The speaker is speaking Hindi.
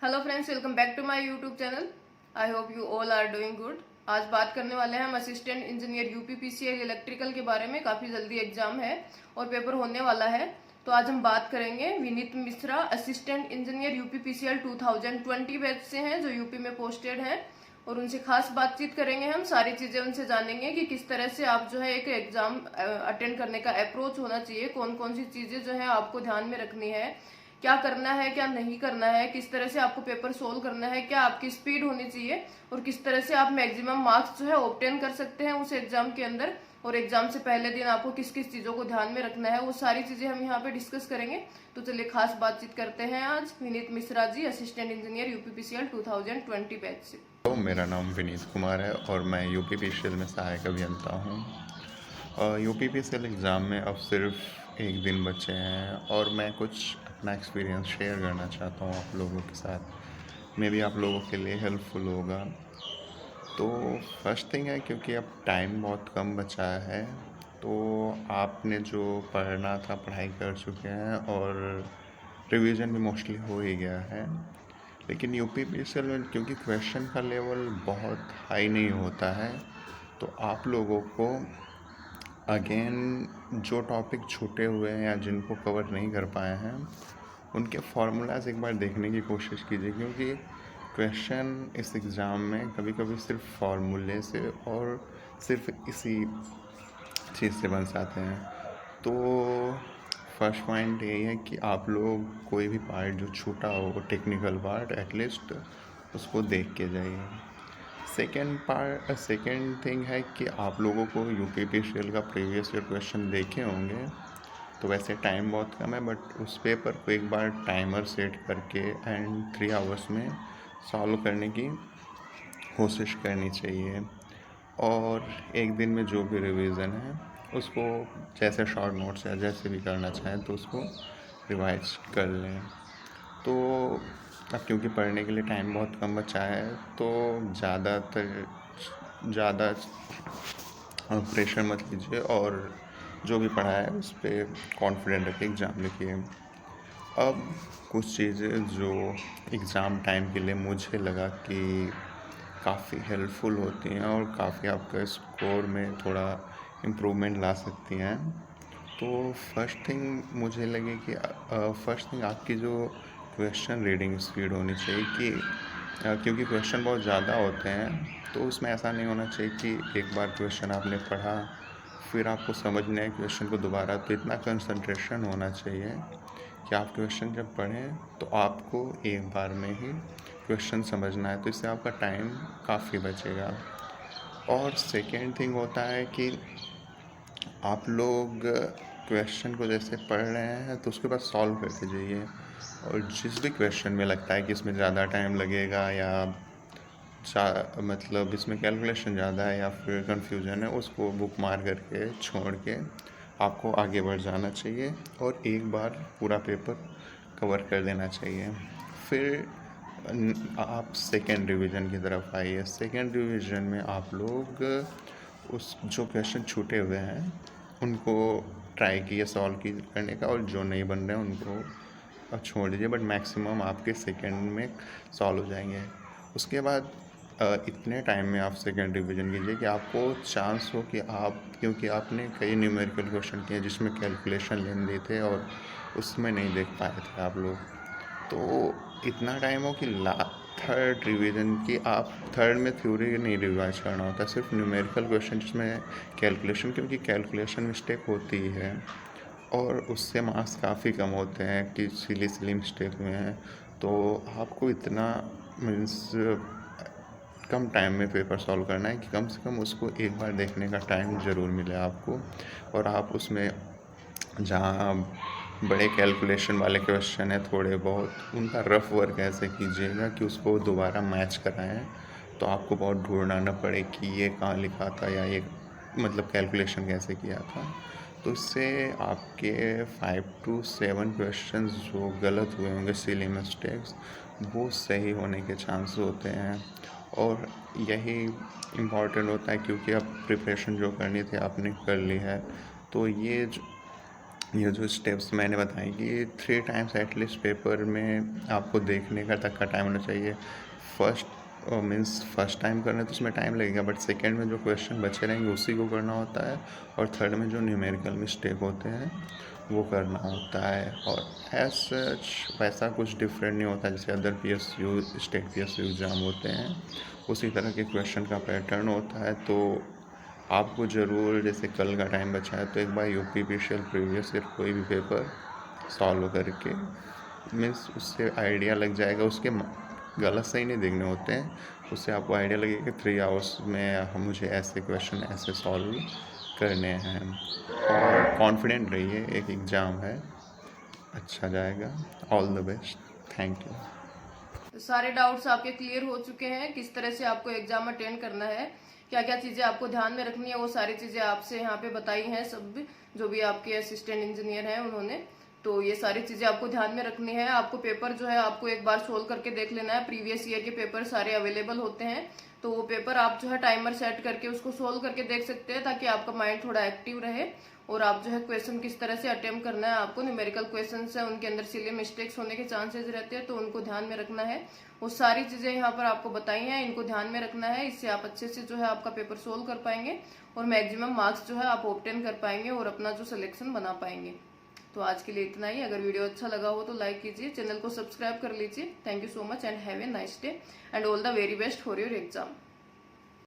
Hello friends, welcome back to my YouTube channel. I hope you all are doing good. आज बात करने वाले हैं हम असिस्टेंट इंजीनियर यूपीपीसीएल इलेक्ट्रिकल के बारे में। काफ़ी जल्दी एग्जाम है और पेपर होने वाला है। तो आज हम बात करेंगे Vineet Mishra, assistant engineer UPPCL 2020 batch से हैं, जो यूपी में पोस्टेड हैं। और उनसे खास बातचीत करेंगे, हम सारी चीज़ें उनसे जानेंगे कि किस तरह से आप जो है एक एग्ज़ाम अटेंड करने का अप्रोच होना चाहिए, कौन कौन सी चीज़ें जो है आपको ध्यान में रखनी है, क्या करना है क्या नहीं करना है, किस तरह से आपको पेपर सोल्व करना है, क्या आपकी स्पीड होनी चाहिए और किस तरह से आप मैक्सिमम मार्क्स जो है ऑब्टेन कर सकते हैं उस एग्जाम के अंदर। और एग्जाम से पहले दिन आपको किस किस चीज़ों को ध्यान में रखना है, वो सारी चीज़ें हम यहाँ पे डिस्कस करेंगे। तो चलिए खास बातचीत करते हैं आज Vineet Mishra ji, assistant engineer UPPCL 2020 batch से। तो मेरा नाम विनीत कुमार है और मैं यूपीपीसीएल में सहायक अभियंता हूँ। यूपीपीसीएल एग्ज़ाम में अब सिर्फ एक दिन बचे हैं और मैं कुछ अपना एक्सपीरियंस शेयर करना चाहता हूँ आप लोगों के साथ। मे बी आप लोगों के लिए हेल्पफुल होगा। तो फर्स्ट थिंग है, क्योंकि अब टाइम बहुत कम बचा है, तो आपने जो पढ़ना था पढ़ाई कर चुके हैं और रिवीजन भी मोस्टली हो ही गया है। लेकिन यूपीपीसीएल में क्योंकि क्वेश्चन का लेवल बहुत हाई नहीं होता है, तो आप लोगों को अगेन जो टॉपिक छूटे हुए हैं या जिनको कवर नहीं कर पाए हैं, उनके फार्मूलाज एक बार देखने की कोशिश कीजिए। क्योंकि क्वेश्चन इस एग्ज़ाम में कभी कभी सिर्फ फार्मूले से और सिर्फ इसी चीज़ से बन जाते हैं। तो फर्स्ट पॉइंट यही है कि आप लोग कोई भी पार्ट जो छूटा हो, टेक्निकल पार्ट, एटलीस्ट उसको देख के जाइए। सेकेंड थिंग है कि आप लोगों को यूपीपीसीएल का प्रीवियस ईयर क्वेश्चन देखे होंगे। तो वैसे टाइम बहुत कम है, बट उस पेपर को एक बार टाइमर सेट करके एंड 3 आवर्स में सॉल्व करने की कोशिश करनी चाहिए। और एक दिन में जो भी रिवीजन है उसको जैसे शॉर्ट नोट्स या जैसे भी करना चाहें तो उसको रिवाइज कर लें। तो अब क्योंकि पढ़ने के लिए टाइम बहुत कम बचा है, तो ज़्यादा प्रेशर मत लीजिए और जो भी पढ़ा है उस पर कॉन्फिडेंट रखिए, एग्ज़ाम लिखिए। अब कुछ चीज़ें जो एग्ज़ाम टाइम के लिए मुझे लगा कि काफ़ी हेल्पफुल होती हैं और काफ़ी आपका स्कोर में थोड़ा इम्प्रूवमेंट ला सकती हैं। तो फर्स्ट थिंग मुझे लगे कि फर्स्ट थिंग आपकी जो क्वेश्चन रीडिंग स्पीड होनी चाहिए कि क्योंकि क्वेश्चन बहुत ज़्यादा होते हैं, तो उसमें ऐसा नहीं होना चाहिए कि एक बार क्वेश्चन आपने पढ़ा फिर आपको समझना है क्वेश्चन को दोबारा। तो इतना कंसंट्रेशन होना चाहिए कि आप क्वेश्चन जब पढ़ें तो आपको एक बार में ही क्वेश्चन समझना है, तो इससे आपका टाइम काफ़ी बचेगा। और सेकेंड थिंग होता है कि आप लोग क्वेश्चन को जैसे पढ़ रहे हैं तो उसके बाद सॉल्व करते जाइए। और जिस भी क्वेश्चन में लगता है कि इसमें ज़्यादा टाइम लगेगा या मतलब इसमें कैलकुलेशन ज़्यादा है या फिर कन्फ्यूजन है, उसको बुक मार करके छोड़ के आपको आगे बढ़ जाना चाहिए और एक बार पूरा पेपर कवर कर देना चाहिए। फिर आप सेकेंड रिवीजन की तरफ आइए। सेकेंड रिवीजन में आप लोग उस जो क्वेश्चन छूटे हुए हैं उनको ट्राई कीजिए सॉल्व की करने का, और जो नहीं बन रहे हैं उनको छोड़ दीजिए, बट मैक्सिमम आपके सेकेंड में सॉल्व हो जाएंगे। उसके बाद इतने टाइम में आप सेकेंड रिवीजन कीजिए कि आपको चांस हो कि आप, क्योंकि आपने कई न्यूमेरिकल क्वेश्चन किए जिसमें कैलकुलेशन लेंदे थे और उसमें नहीं देख पाए थे आप लोग, तो इतना टाइम हो कि थर्ड रिवीजन की आप थर्ड में थ्योरी नहीं रिवाइज करना होता, सिर्फ न्यूमेरिकल क्वेश्चन जिसमें कैलकुलेशन, क्योंकि कैलकुलेशन मिस्टेक होती है और उससे मार्क्स काफ़ी कम होते हैं कि सिली मिस्टेक हुए हैं। तो आपको इतना मीन्स कम टाइम में पेपर सॉल्व करना है कि कम से कम उसको एक बार देखने का टाइम ज़रूर मिले आपको। और आप उसमें जहाँ बड़े कैलकुलेशन वाले क्वेश्चन है थोड़े बहुत, उनका रफ वर्क ऐसे कीजिएगा कि उसको दोबारा मैच कराएं, तो आपको बहुत ढूंढना न पड़े कि ये कहाँ लिखा था या ये मतलब कैलकुलेशन कैसे किया था। तो इससे आपके 5 to 7 क्वेश्चंस जो गलत हुए होंगे, सिली मिस्टेक्स, वो सही होने के चांस होते हैं। और यही इम्पॉर्टेंट होता है क्योंकि अब प्रिपरेशन जो करनी थी आपने कर ली है, तो ये ये जो स्टेप्स मैंने बताई कि 3 टाइम्स एटलीस्ट पेपर में आपको देखने का तक का टाइम होना चाहिए। फर्स्ट टाइम करना तो उसमें टाइम लगेगा, बट सेकंड में जो क्वेश्चन बचे रहेंगे उसी को करना होता है, और थर्ड में जो न्यूमेरिकल मिस्टेक होते हैं वो करना होता है। और एज सच वैसा कुछ डिफरेंट नहीं होता जैसे other PSU state PSU exam होते हैं, उसी तरह के क्वेश्चन का पैटर्न होता है। तो आपको ज़रूर, जैसे कल का टाइम बचा है तो एक बार UPPCL प्रीवियस ईयर कोई भी पेपर सॉल्व करके मीन्स उससे आइडिया लग जाएगा। उसके गलत सही नहीं देखने होते हैं, उससे आपको आइडिया लगेगा कि 3 आवर्स में मुझे ऐसे क्वेश्चन ऐसे सॉल्व करने हैं। और कॉन्फिडेंट रहिए, एक एग्ज़ाम है, अच्छा जाएगा। All the best, thank you. तो सारे डाउट्स आपके क्लियर हो चुके हैं, किस तरह से आपको एग्जाम अटेंड करना है, क्या क्या चीजें आपको ध्यान में रखनी है, वो सारी चीजें आपसे यहाँ पे बताई हैं सब, जो भी आपके असिस्टेंट इंजीनियर हैं उन्होंने। तो ये सारी चीजें आपको ध्यान में रखनी है। आपको पेपर जो है आपको एक बार सोल्व करके देख लेना है। प्रीवियस ईयर के पेपर सारे अवेलेबल होते हैं, तो वो पेपर आप जो है टाइमर सेट करके उसको सोल्व करके देख सकते हैं, ताकि आपका माइंड थोड़ा एक्टिव रहे। और आप जो है क्वेश्चन किस तरह से अटेम्प्ट करना है, आपको न्यूमेरिकल क्वेश्चन है उनके अंदर सिली मिस्टेक्स होने के चांसेस रहते हैं, तो उनको ध्यान में रखना है। वो सारी चीजें यहाँ पर आपको बताई हैं, इनको ध्यान में रखना है। इससे आप अच्छे से जो है आपका पेपर सोल्व कर पाएंगे और मैक्सिमम मार्क्स जो है आप ऑब्टेन कर पाएंगे और अपना जो सिलेक्शन बना पाएंगे। तो आज के लिए इतना ही। अगर वीडियो अच्छा लगा हो तो लाइक कीजिए, चैनल को सब्सक्राइब कर लीजिए। Thank you so much and have a nice day and all the very best for your exam.